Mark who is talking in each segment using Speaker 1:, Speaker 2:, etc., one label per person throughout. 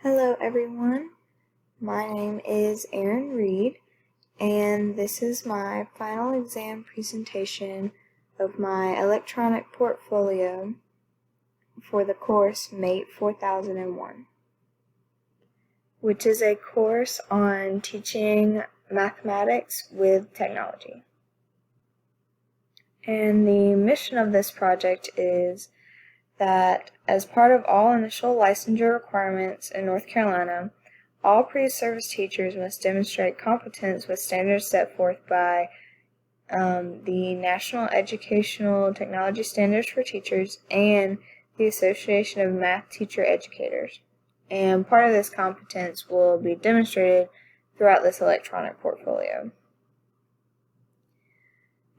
Speaker 1: Hello everyone, my name is Erin Reed, and this is my final exam presentation of my electronic portfolio for the course MATE 4001, which is a course on teaching mathematics with technology. And the mission of this project is that as part of all initial licensure requirements in North Carolina, all pre-service teachers must demonstrate competence with standards set forth by the National Educational Technology Standards for Teachers and the Association of Math Teacher Educators. And part of this competence will be demonstrated throughout this electronic portfolio.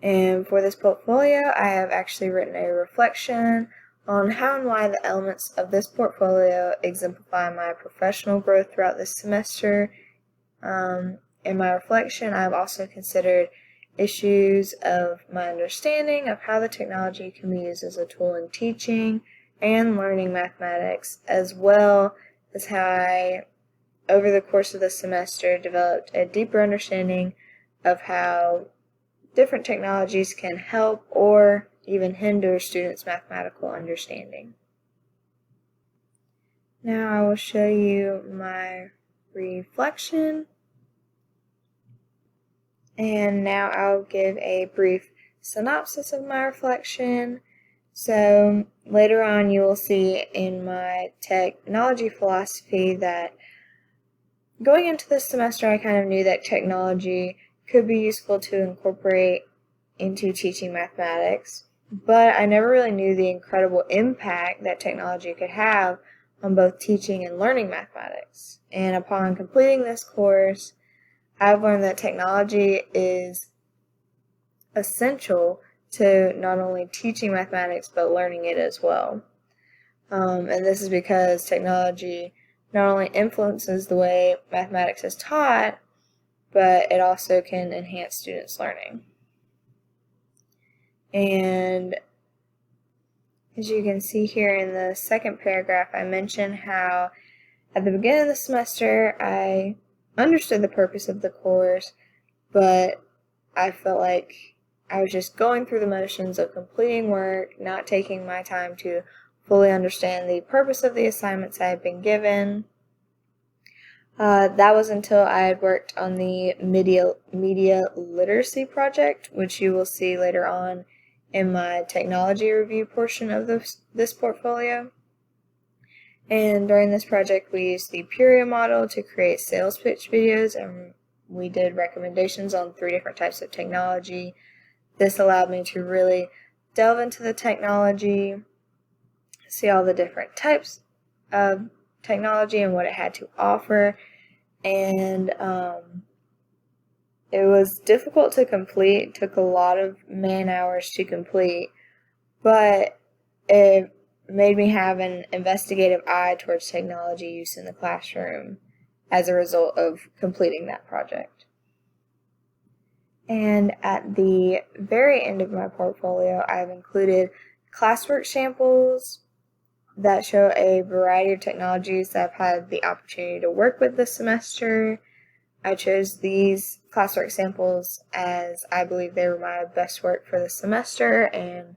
Speaker 1: And for this portfolio, I have actually written a reflection on how and why the elements of this portfolio exemplify my professional growth throughout this semester. In my reflection, I have also considered issues of my understanding of how the technology can be used as a tool in teaching and learning mathematics, as well as how I, over the course of the semester, developed a deeper understanding of how different technologies can help or even hinder students' mathematical understanding. Now I will show you my reflection, and now I'll give a brief synopsis of my reflection. So later on you will see in my technology philosophy that going into this semester I kind of knew that technology could be useful to incorporate into teaching mathematics, but I never really knew the incredible impact that technology could have on both teaching and learning mathematics. And upon completing this course, I've learned that technology is essential to not only teaching mathematics but learning it as well. And this is because technology not only influences the way mathematics is taught, but it also can enhance students' learning. And as you can see here in the second paragraph, I mentioned how at the beginning of the semester I understood the purpose of the course, but I felt like I was just going through the motions of completing work, not taking my time to fully understand the purpose of the assignments I had been given. That was until I had worked on the media literacy project, which you will see later on in my technology review portion of this portfolio. And during this project, we used the Puria model to create sales pitch videos, and we did recommendations on 3 different types of technology. This allowed me to really delve into the technology, see all the different types of technology and what it had to offer, and it was difficult to complete. It took a lot of man hours to complete, but it made me have an investigative eye towards technology use in the classroom as a result of completing that project. And at the very end of my portfolio, I've included classwork samples that show a variety of technologies that I've had the opportunity to work with this semester. I chose these classwork samples as I believe they were my best work for the semester and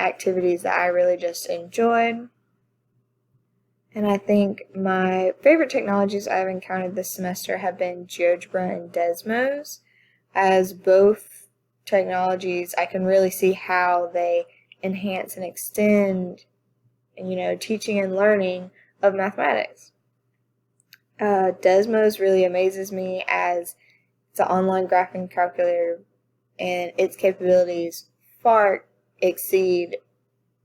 Speaker 1: activities that I really just enjoyed. And I think my favorite technologies I've encountered this semester have been GeoGebra and Desmos. As both technologies, I can really see how they enhance and extend teaching and learning of mathematics. Desmos really amazes me as it's an online graphing calculator, and its capabilities far exceed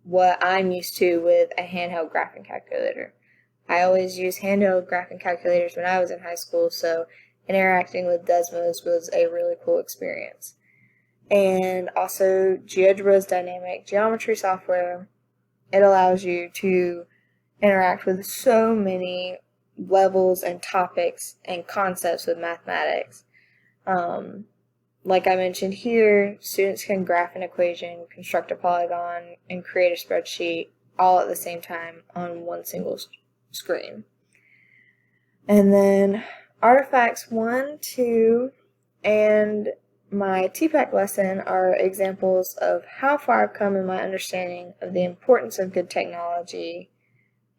Speaker 1: what I'm used to with a handheld graphing calculator. I always used handheld graphing calculators when I was in high school, so interacting with Desmos was a really cool experience. And also GeoGebra's dynamic geometry software. It allows you to interact with so many levels and topics and concepts with mathematics. Like I mentioned here, students can graph an equation, construct a polygon, and create a spreadsheet all at the same time on one single screen. And then artifacts 1, 2, and my TPAC lesson are examples of how far I've come in my understanding of the importance of good technology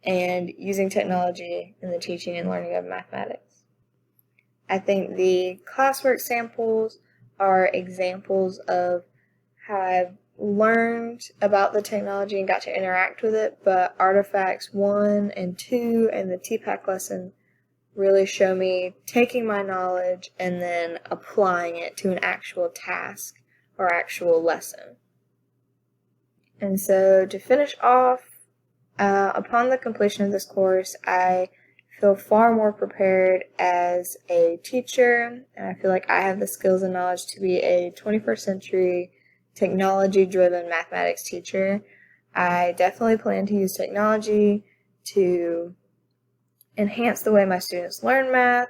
Speaker 1: and using technology in the teaching and learning of mathematics. I think the classwork samples are examples of how I've learned about the technology and got to interact with it, but artifacts 1 and 2 and the TPAC lesson really show me taking my knowledge and then applying it to an actual task or actual lesson. And so to finish off, upon the completion of this course, I feel far more prepared as a teacher, and I feel like I have the skills and knowledge to be a 21st century technology-driven mathematics teacher. I definitely plan to use technology to enhance the way my students learn math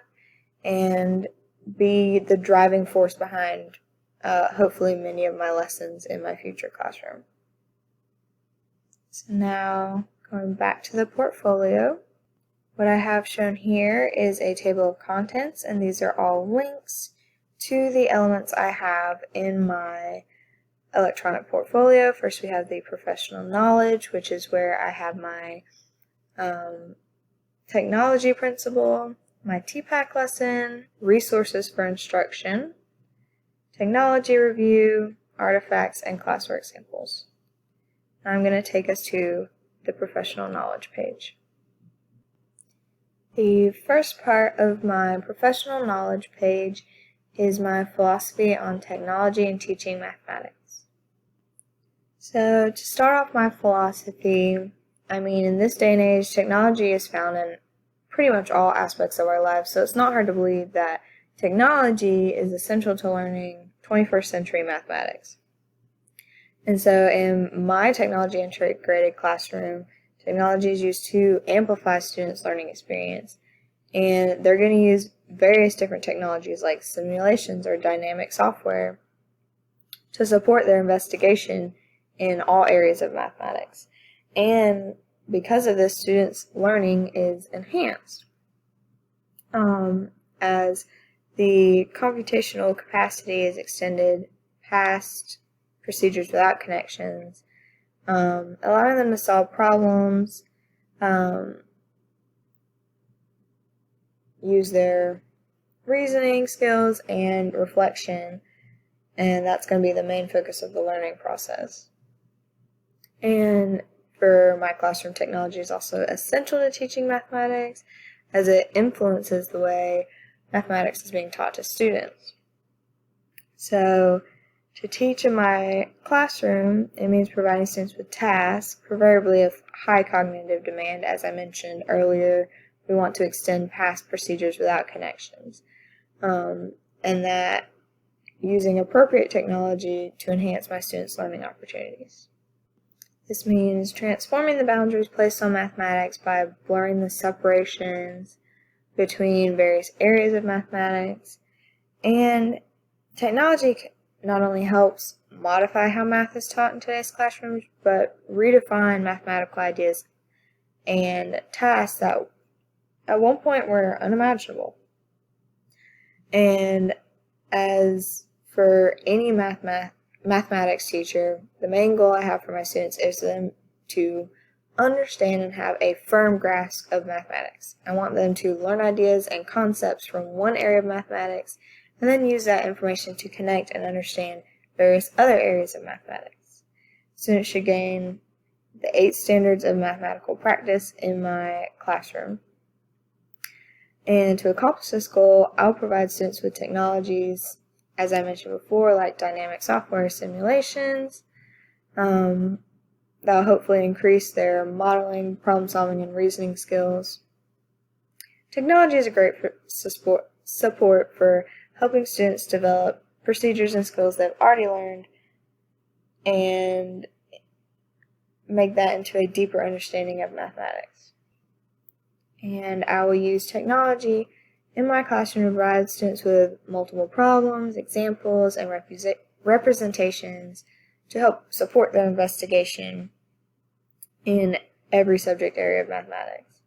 Speaker 1: and be the driving force behind hopefully many of my lessons in my future classroom. So now going back to the portfolio, what I have shown here is a table of contents, and these are all links to the elements I have in my electronic portfolio. First we have the professional knowledge, which is where I have my technology principle, my TPAC lesson, resources for instruction, technology review, artifacts, and classwork samples. Now I'm going to take us to the professional knowledge page. The first part of my professional knowledge page is my philosophy on technology and teaching mathematics. So to start off my philosophy, in this day and age, technology is found in pretty much all aspects of our lives, so it's not hard to believe that technology is essential to learning 21st century mathematics. And so in my technology integrated classroom, technology is used to amplify students' learning experience, and they're going to use various different technologies like simulations or dynamic software to support their investigation in all areas of mathematics. And because of this, students' learning is enhanced as the computational capacity is extended past procedures without connections, allowing them to solve problems, use their reasoning skills and reflection, and that's going to be the main focus of the learning process. And for my classroom, technology is also essential to teaching mathematics as it influences the way mathematics is being taught to students. So to teach in my classroom, it means providing students with tasks, preferably of high cognitive demand. As I mentioned earlier, we want to extend past procedures without connections, and that using appropriate technology to enhance my students' learning opportunities. This means transforming the boundaries placed on mathematics by blurring the separations between various areas of mathematics. And technology not only helps modify how math is taught in today's classrooms, but redefine mathematical ideas and tasks that at one point were unimaginable. And as for any mathematics teacher, the main goal I have for my students is them to understand and have a firm grasp of mathematics. I want them to learn ideas and concepts from one area of mathematics and then use that information to connect and understand various other areas of mathematics. Students should gain the 8 standards of mathematical practice in my classroom. And to accomplish this goal, I'll provide students with technologies, as I mentioned before, like dynamic software simulations, that'll hopefully increase their modeling, problem solving, and reasoning skills. Technology is a great support for helping students develop procedures and skills they've already learned and make that into a deeper understanding of mathematics. And I will use technology in my classroom to provide students with multiple problems, examples, and representations to help support their investigation in every subject area of mathematics.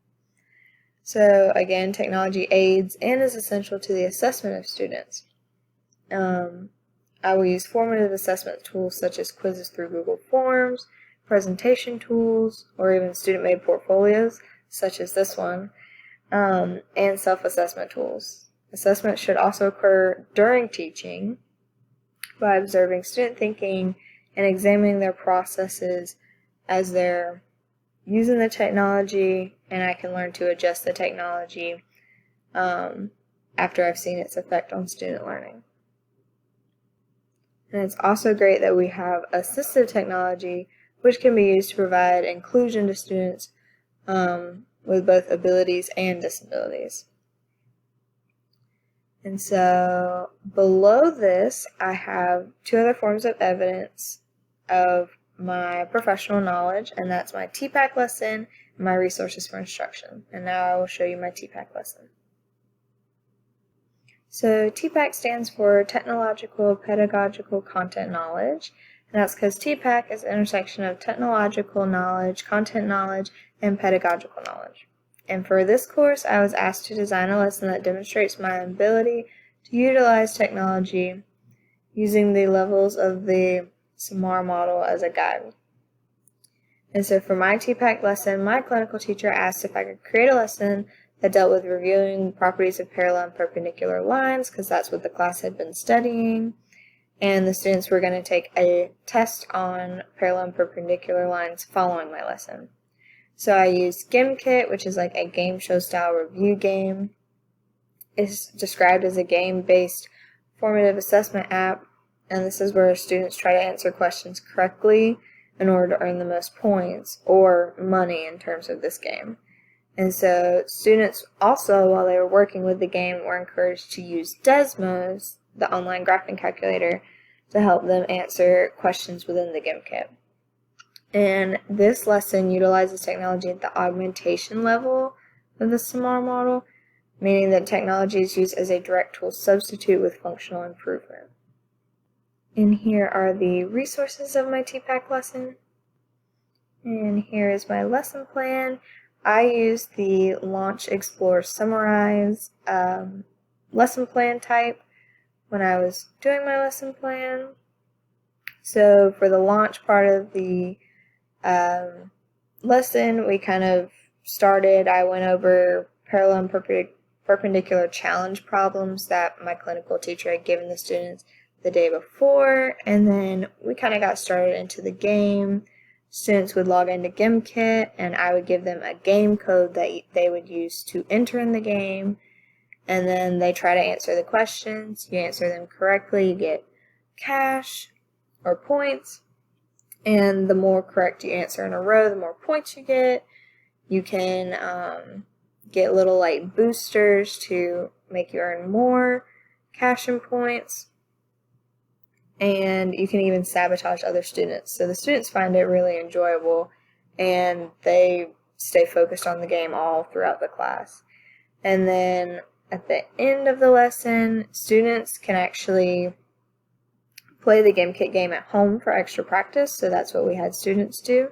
Speaker 1: So again, technology aids and is essential to the assessment of students. I will use formative assessment tools such as quizzes through Google Forms, presentation tools, or even student-made portfolios, such as this one, and self-assessment tools. Assessment should also occur during teaching by observing student thinking and examining their processes as they're using the technology, and I can learn to adjust the technology after I've seen its effect on student learning. And it's also great that we have assistive technology, which can be used to provide inclusion to students with both abilities and disabilities. And so below this, I have two other forms of evidence of my professional knowledge, and that's my TPAC lesson and my resources for instruction. And now I will show you my TPAC lesson. So TPAC stands for Technological Pedagogical Content Knowledge, and that's because TPAC is the intersection of technological knowledge, content knowledge, and pedagogical knowledge. And for this course, I was asked to design a lesson that demonstrates my ability to utilize technology using the levels of the SMAR model as a guide. And so for my TPAC lesson, my clinical teacher asked if I could create a lesson that dealt with reviewing properties of parallel and perpendicular lines, because that's what the class had been studying. And the students were going to take a test on parallel and perpendicular lines following my lesson. So I used GimKit, which is like a game show style review game. It's described as a game-based formative assessment app, and this is where students try to answer questions correctly in order to earn the most points or money in terms of this game. And so students also, while they were working with the game, were encouraged to use Desmos, the online graphing calculator, to help them answer questions within the GimKit. And this lesson utilizes technology at the augmentation level of the SMAR model, meaning that technology is used as a direct tool substitute with functional improvement. And here are the resources of my TPAC lesson. And here is my lesson plan. I used the Launch, Explore, Summarize lesson plan type when I was doing my lesson plan. So for the launch part of the lesson, we kind of started, I went over parallel and perpendicular challenge problems that my clinical teacher had given the students the day before, and then we kind of got started into the game. Students would log into GimKit, and I would give them a game code that they would use to enter in the game, and then they try to answer the questions. You answer them correctly, you get cash or points, and the more correct you answer in a row, the more points you get. You can get little like boosters to make you earn more cash and points, and you can even sabotage other students. So the students find it really enjoyable, and they stay focused on the game all throughout the class. And then at the end of the lesson, students can actually play the GameKit game at home for extra practice, so that's what we had students do.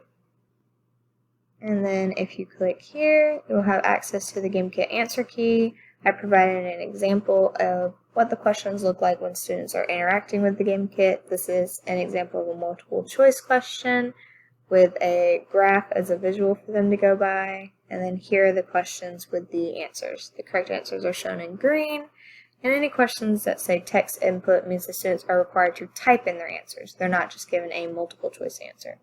Speaker 1: And then if you click here, you'll have access to the GameKit answer key. I provided an example of what the questions look like when students are interacting with the GameKit. This is an example of a multiple choice question with a graph as a visual for them to go by. And then here are the questions with the answers. The correct answers are shown in green. And any questions that say text input means the students are required to type in their answers. They're not just given a multiple choice answer.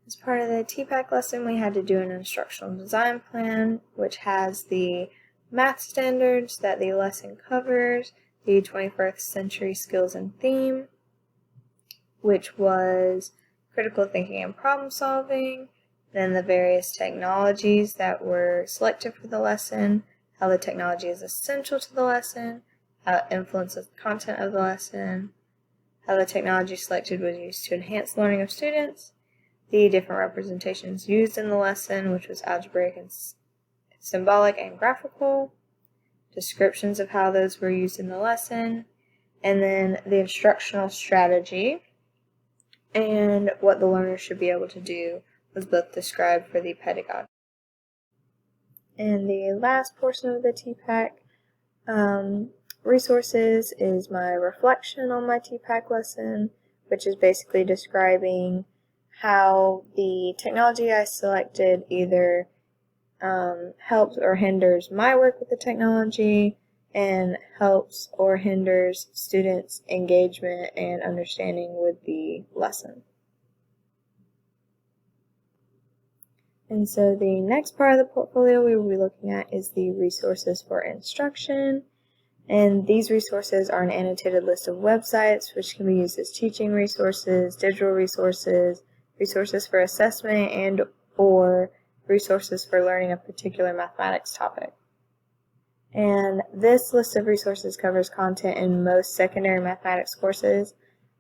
Speaker 1: As part of the TPAC lesson, we had to do an instructional design plan, which has the math standards that the lesson covers, the 21st century skills and theme, which was critical thinking and problem solving, then the various technologies that were selected for the lesson, how the technology is essential to the lesson, how it influences the content of the lesson, how the technology selected was used to enhance learning of students, the different representations used in the lesson, which was algebraic and symbolic and graphical, descriptions of how those were used in the lesson, and then the instructional strategy and what the learner should be able to do was both described for the pedagogy. And the last portion of the TPAC resources is my reflection on my TPAC lesson, which is basically describing how the technology I selected either helps or hinders my work with the technology and helps or hinders students' engagement and understanding with the lesson. And so the next part of the portfolio we will be looking at is the resources for instruction. And these resources are an annotated list of websites which can be used as teaching resources, digital resources, resources for assessment, and or resources for learning a particular mathematics topic. And this list of resources covers content in most secondary mathematics courses.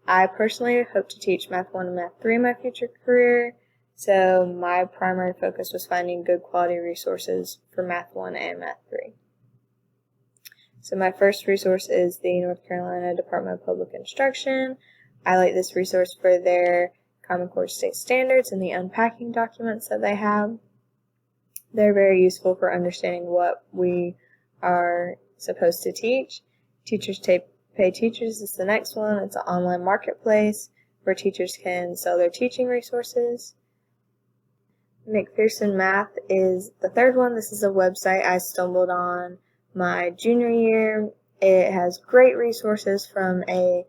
Speaker 1: I personally hope to teach Math 1 and Math 3 in my future career, so my primary focus was finding good quality resources for Math 1 and Math 3. So my first resource is the North Carolina Department of Public Instruction. I like this resource for their Common Core State Standards and the unpacking documents that they have. They're very useful for understanding what we are supposed to teach. Teachers Pay Teachers is the next one. It's an online marketplace where teachers can sell their teaching resources. McPherson Math is the third one. This is a website I stumbled on my junior year. It has great resources from a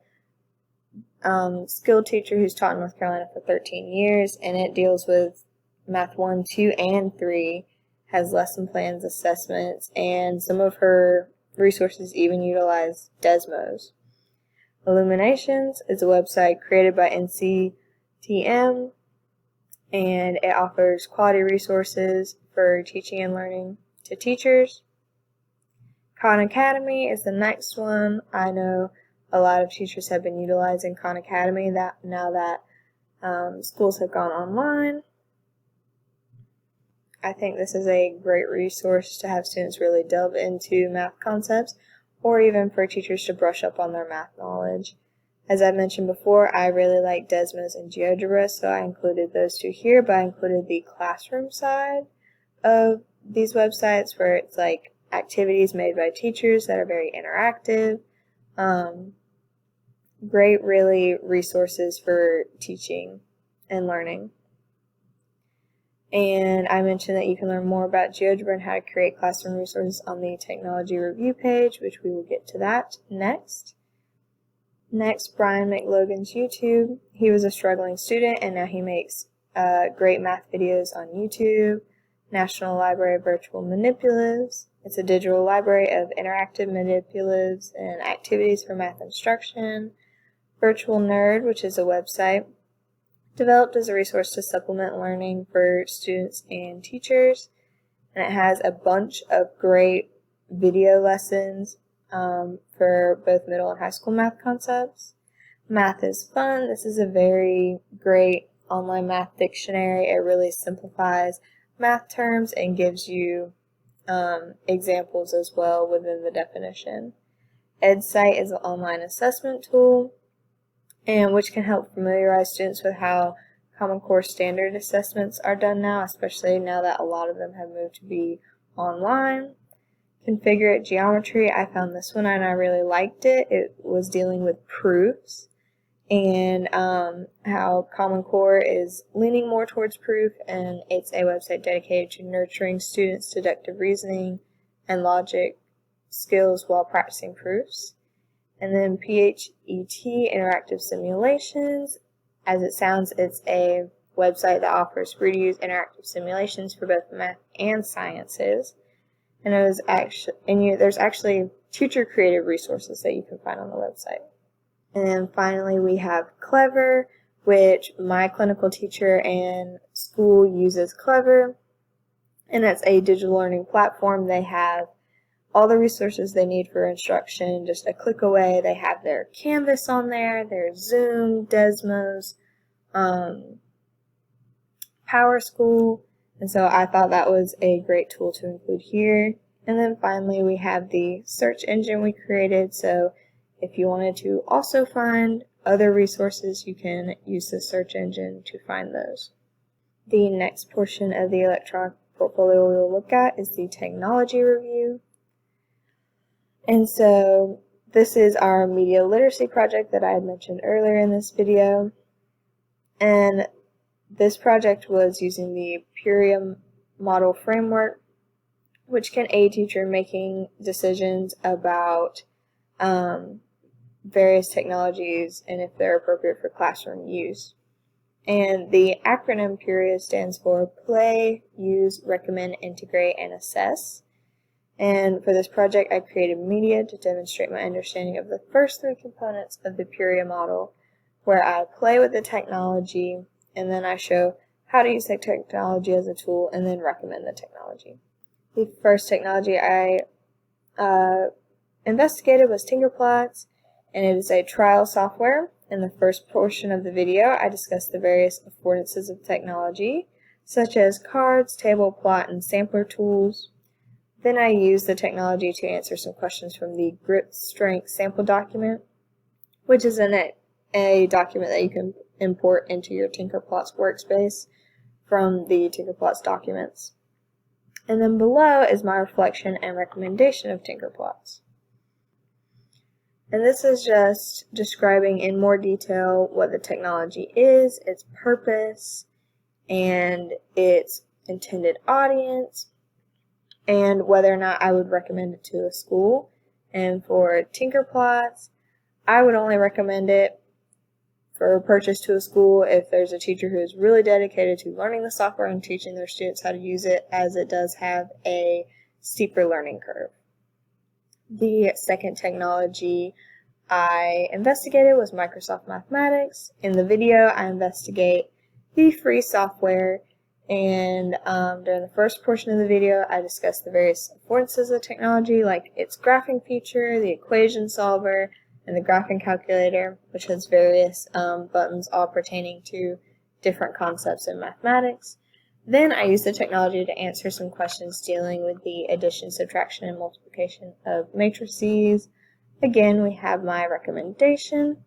Speaker 1: skilled teacher who's taught in North Carolina for 13 years, and it deals with Math 1, 2, and 3, has lesson plans, assessments, and some of her resources even utilize Desmos. Illuminations is a website created by NCTM, and it offers quality resources for teaching and learning to teachers. Khan Academy is the next one. I know a lot of teachers have been utilizing Khan Academy now that schools have gone online. I think this is a great resource to have students really delve into math concepts, or even for teachers to brush up on their math knowledge. As I mentioned before, I really like Desmos and GeoGebra, so I included those two here, but I included the classroom side of these websites where it's like activities made by teachers that are very interactive. Great, really, resources for teaching and learning. And I mentioned that you can learn more about GeoGebra and how to create classroom resources on the technology review page, which we will get to that next. Next, Brian McLogan's YouTube. He was a struggling student, and now he makes great math videos on YouTube. National Library of Virtual Manipulatives. It's a digital library of interactive manipulatives and activities for math instruction. Virtual Nerd, which is a website developed as a resource to supplement learning for students and teachers. And it has a bunch of great video lessons for both middle and high school math concepts. Math is Fun. This is a very great online math dictionary. It really simplifies math terms and gives you examples as well within the definition. EdSite is an online assessment tool, and which can help familiarize students with how Common Core standard assessments are done now, especially now that a lot of them have moved to be online. Configure It Geometry, I found this one and I really liked it. It was dealing with proofs and how Common Core is leaning more towards proof, and it's a website dedicated to nurturing students' deductive reasoning and logic skills while practicing proofs. And then PHET, Interactive Simulations. As it sounds, it's a website that offers free-to-use interactive simulations for both math and sciences. And there's actually teacher-created resources that you can find on the website. And then finally, we have Clever, which my clinical teacher and school uses Clever. And that's a digital learning platform. They have all the resources they need for instruction just a click away. They have their Canvas on there, their Zoom, Desmos, PowerSchool, and so I thought that was a great tool to include here. And then finally we have the search engine we created, so if you wanted to also find other resources, you can use the search engine to find those. The next portion of the electronic portfolio we will look at is the technology review. And so this is our media literacy project that I had mentioned earlier in this video. And this project was using the Puria model framework, which can aid teacher in making decisions about various technologies and if they're appropriate for classroom use. And the acronym PURIA stands for Play, Use, Recommend, Integrate, and Assess. And for this project, I created media to demonstrate my understanding of the first three components of the PURIA model, where I play with the technology, and then I show how to use the technology as a tool, and then recommend the technology. The first technology I investigated was Tinkerplots, and it is a trial software. In the first portion of the video, I discussed the various affordances of technology, such as cards, table, plot, and sampler tools. Then I used the technology to answer some questions from the grip strength sample document, which is a document that you can import into your Tinkerplots workspace from the Tinkerplots documents. And then below is my reflection and recommendation of Tinkerplots. And this is just describing in more detail what the technology is, its purpose, and its intended audience, and whether or not I would recommend it to a school. And for Tinkerplots, I would only recommend it for purchase to a school if there's a teacher who is really dedicated to learning the software and teaching their students how to use it, as it does have a steeper learning curve. The second technology I investigated was Microsoft Mathematics. In the video, I investigate the free software, and during the first portion of the video, I discussed the various affordances of technology, like its graphing feature, the equation solver, and the graphing calculator, which has various buttons all pertaining to different concepts in mathematics. Then I used the technology to answer some questions dealing with the addition, subtraction, and multiplication of matrices. Again, we have my recommendation,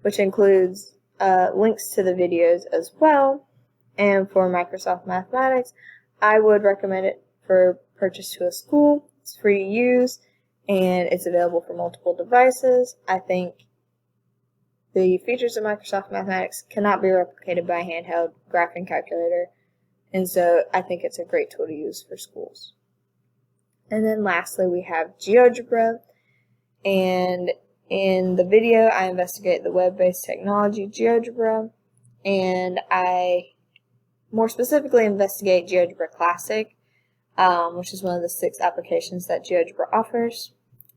Speaker 1: which includes links to the videos as well. And for Microsoft Mathematics, I would recommend it for purchase to a school. It's free to use, and it's available for multiple devices. I think the features of Microsoft Mathematics cannot be replicated by a handheld graphing calculator, and so I think it's a great tool to use for schools. And then lastly, we have GeoGebra, and in the video, I investigate the web-based technology GeoGebra, and I more specifically investigate GeoGebra Classic, which is one of the 6 applications that GeoGebra offers.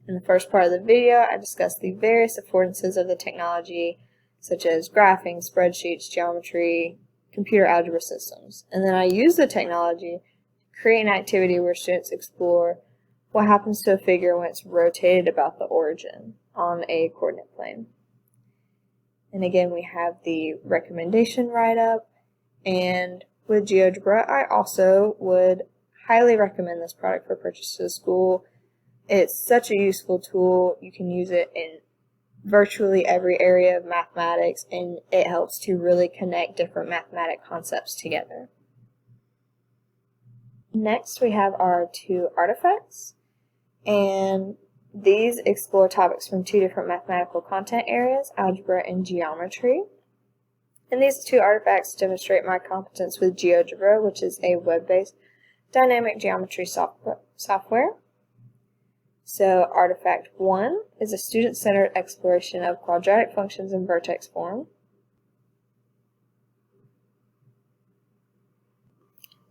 Speaker 1: In the first part of the video, I discussed the various affordances of the technology, such as graphing, spreadsheets, geometry, computer algebra systems. And then I use the technology to create an activity where students explore what happens to a figure when it's rotated about the origin on a coordinate plane. And again, we have the recommendation write-up, and with GeoGebra, I also would highly recommend this product for purchase to the school. It's such a useful tool. You can use it in virtually every area of mathematics, and it helps to really connect different mathematic concepts together. Next, we have our 2 artifacts, and these explore topics from 2 different mathematical content areas, algebra and geometry. And these 2 artifacts demonstrate my competence with GeoGebra, which is a web-based dynamic geometry software. So artifact 1 is a student-centered exploration of quadratic functions in vertex form.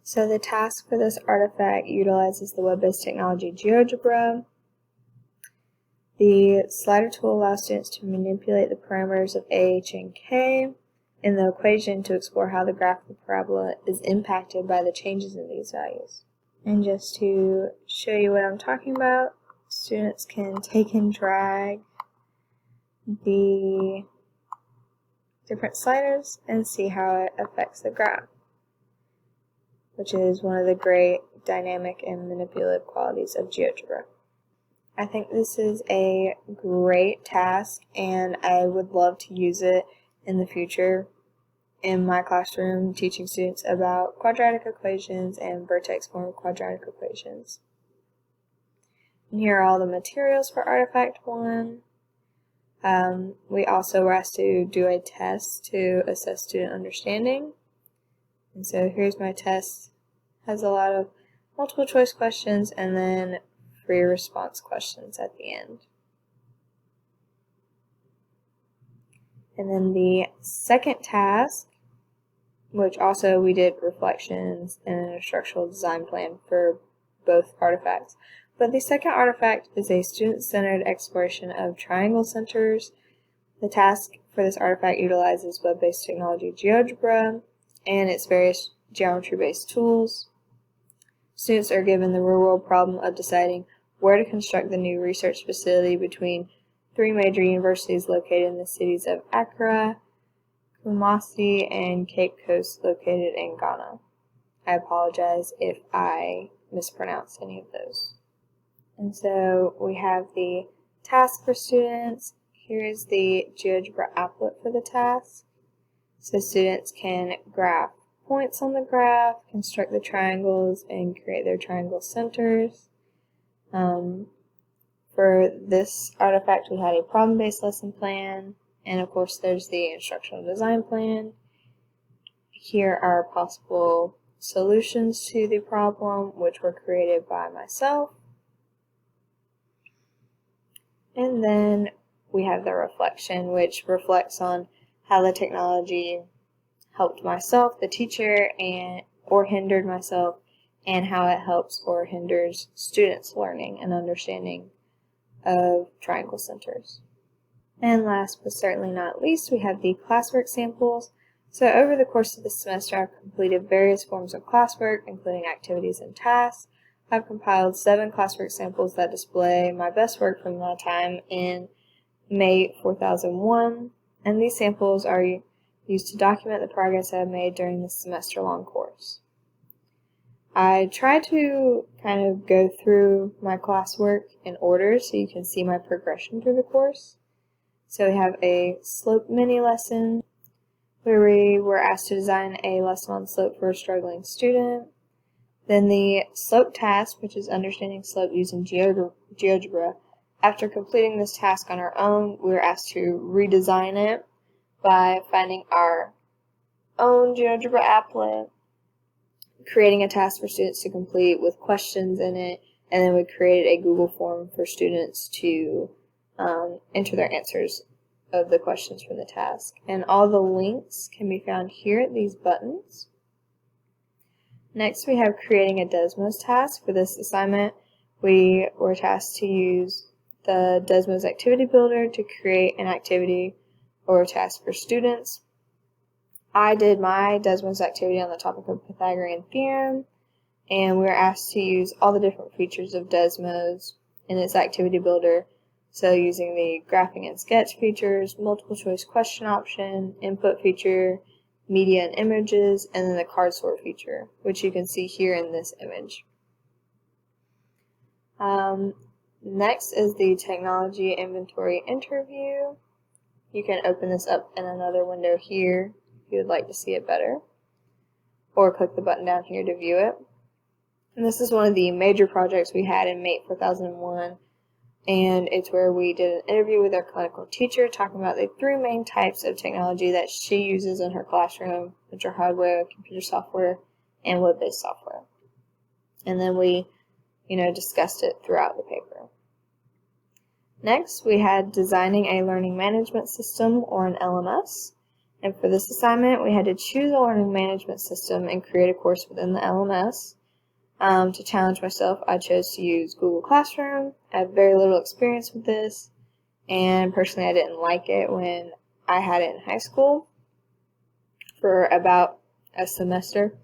Speaker 1: So the task for this artifact utilizes the web-based technology GeoGebra. The slider tool allows students to manipulate the parameters of a, h, and k in the equation to explore how the graph of the parabola is impacted by the changes in these values. And just to show you what I'm talking about, students can take and drag the different sliders and see how it affects the graph, which is one of the great dynamic and manipulative qualities of GeoGebra. I think this is a great task, and I would love to use it in the future in my classroom teaching students about quadratic equations and vertex form of quadratic equations. And here are all the materials for Artifact 1. We also were asked to do a test to assess student understanding. And so here's my test. It has a lot of multiple choice questions and then free response questions at the end. And then the second task, which also we did reflections and an instructional design plan for both artifacts. But the second artifact is a student-centered exploration of triangle centers. The task for this artifact utilizes web-based technology GeoGebra and its various geometry-based tools. Students are given the real-world problem of deciding where to construct the new research facility between 3 major universities located in the cities of Accra, Kumasi, and Cape Coast located in Ghana. I apologize if I mispronounced any of those. And so we have the task for students. Here is the GeoGebra applet for the task. So students can graph points on the graph, construct the triangles, and create their triangle centers. For this artifact, we had a problem-based lesson plan, and of course there's the instructional design plan. Here are possible solutions to the problem, which were created by myself. And then we have the reflection, which reflects on how the technology helped myself, the teacher, or hindered myself, and how it helps or hinders students' learning and understanding of triangle centers. And last but certainly not least, we have the classwork samples. So over the course of the semester, I've completed various forms of classwork, including activities and tasks. I've compiled 7 classwork samples that display my best work from my time in May 2001, and these samples are used to document the progress I've made during this semester-long course. I try to kind of go through my classwork in order so you can see my progression through the course. So we have a slope mini lesson where we were asked to design a lesson on slope for a struggling student. Then the slope task, which is understanding slope using GeoGebra. After completing this task on our own, we were asked to redesign it by finding our own GeoGebra applet, creating a task for students to complete with questions in it, and then we created a Google form for students to enter their answers of the questions from the task. And all the links can be found here at these buttons. Next, we have creating a Desmos task. For this assignment, we were tasked to use the Desmos activity builder to create an activity or a task for students. I did my Desmos activity on the topic of Pythagorean theorem, and we were asked to use all the different features of Desmos in its activity builder. So using the graphing and sketch features, multiple choice question option, input feature, media and images, and then the card sort feature, which you can see here in this image. Next is the technology inventory interview. You can open this up in another window here if you would like to see it better, or click the button down here to view it. And this is one of the major projects we had in May 2001, and it's where we did an interview with our clinical teacher talking about the 3 main types of technology that she uses in her classroom, which are hardware, computer software, and web-based software. And then we, discussed it throughout the paper. Next, we had designing a learning management system, or an LMS. And for this assignment, we had to choose a learning management system and create a course within the LMS. To challenge myself, I chose to use Google Classroom. I have very little experience with this, and personally I didn't like it when I had it in high school for about a semester.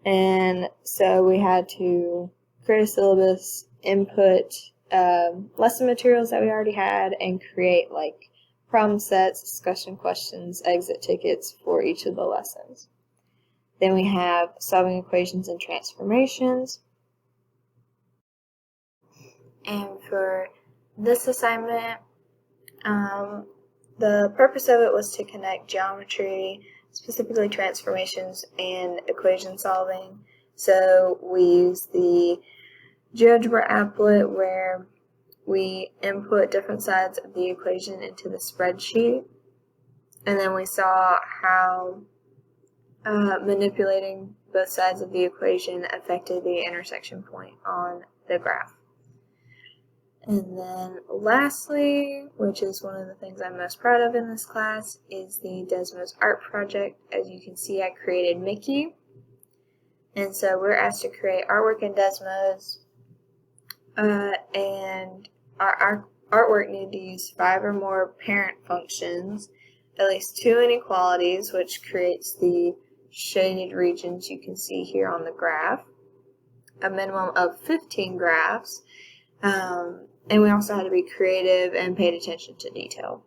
Speaker 1: And so we had to create a syllabus, input lesson materials that we already had, and create problem sets, discussion questions, exit tickets for each of the lessons. Then we have solving equations and transformations. And for this assignment, the purpose of it was to connect geometry specifically transformations and equation solving. So we use the GeoGebra applet where we input different sides of the equation into the spreadsheet, and then we saw how manipulating both sides of the equation affected the intersection point on the graph. And then lastly, which is one of the things I'm most proud of in this class, is the Desmos art project. As you can see, I created Mickey. And so we're asked to create artwork in Desmos, and our artwork needed to use 5 or more parent functions, at least 2 inequalities, which creates the shaded regions you can see here on the graph, a minimum of 15 graphs, and we also had to be creative and paid attention to detail.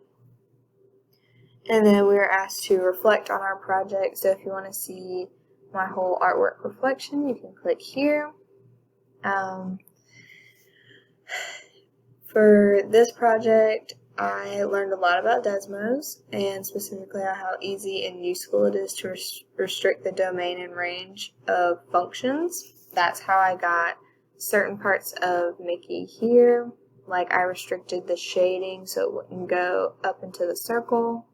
Speaker 1: And then we were asked to reflect on our project, so if you want to see my whole artwork reflection, you can click here. For this project, I learned a lot about Desmos, and specifically how easy and useful it is to restrict the domain and range of functions. That's how I got certain parts of Mickey here. Like I restricted the shading so it wouldn't go up into the circle.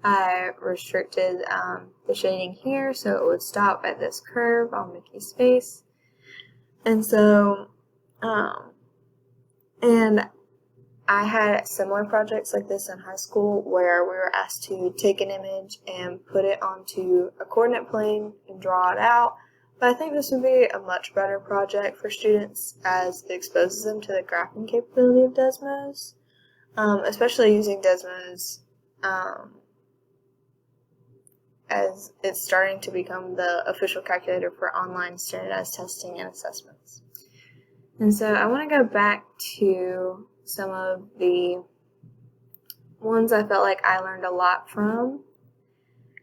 Speaker 1: I restricted the shading here so it would stop at this curve on Mickey's face. And so, and I had similar projects like this in high school where we were asked to take an image and put it onto a coordinate plane and draw it out. But I think this would be a much better project for students as it exposes them to the graphing capability of Desmos, especially using Desmos as it's starting to become the official calculator for online standardized testing and assessments. And so I want to go back to some of the ones I felt like I learned a lot from.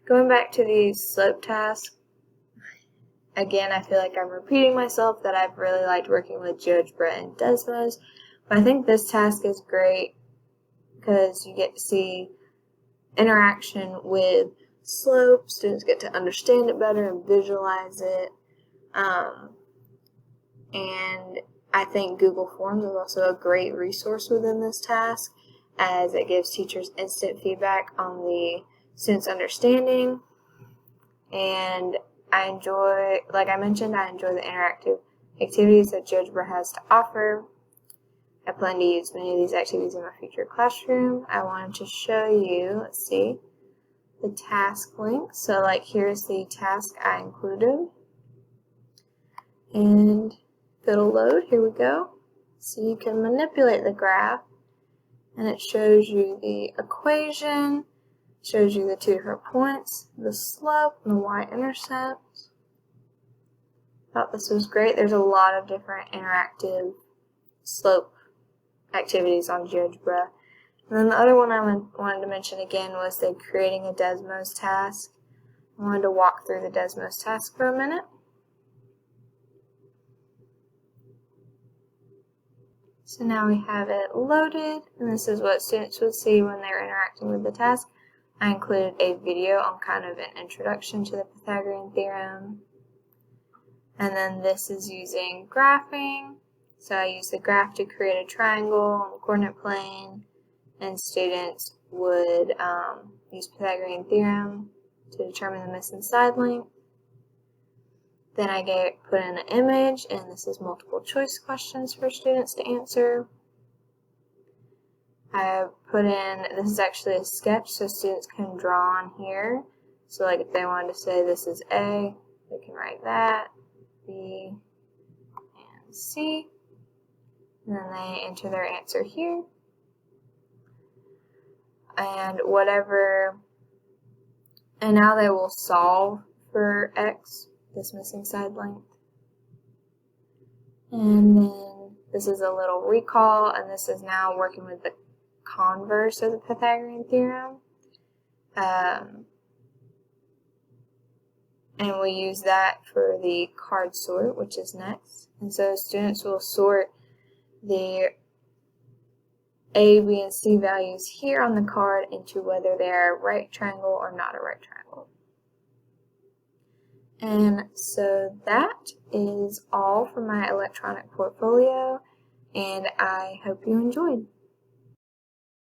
Speaker 1: Going back to the slope task, again, I feel like I'm repeating myself that I've really liked working with GeoGebra and Desmos, but I think this task is great because you get to see interaction with slope. Students get to understand it better and visualize it. And I think Google Forms is also a great resource within this task as it gives teachers instant feedback on the students' understanding. And I enjoy, like I mentioned, I enjoy the interactive activities that GeoGebra has to offer. I plan to use many of these activities in my future classroom. I wanted to show you, let's see, the task link. So like here's the task I included. And it'll load, here we go. So you can manipulate the graph and it shows you the equation, shows you the 2 different points, the slope and the y-intercept. Thought this was great. There's a lot of different interactive slope activities on GeoGebra. And then the other one I wanted to mention again was the creating a Desmos task. I wanted to walk through the Desmos task for a minute. So now we have it loaded, and this is what students would see when they're interacting with the task. I included a video on kind of an introduction to the Pythagorean theorem. And then this is using graphing. So I use the graph to create a triangle on the coordinate plane, and students would use Pythagorean theorem to determine the missing side length. Then I put in an image, and this is multiple choice questions for students to answer. I put in, this is actually a sketch, so students can draw on here. So like if they wanted to say this is A, they can write that, B, and C. And then they enter their answer here. And whatever, and now they will solve for X, this missing side length. And then this is a little recall, and this is now working with the converse of the Pythagorean theorem. And we use that for the card sort, which is next. And so students will sort the A, B, and C values here on the card into whether they're a right triangle or not a right triangle. And so that is all for my electronic portfolio, and I hope you enjoyed.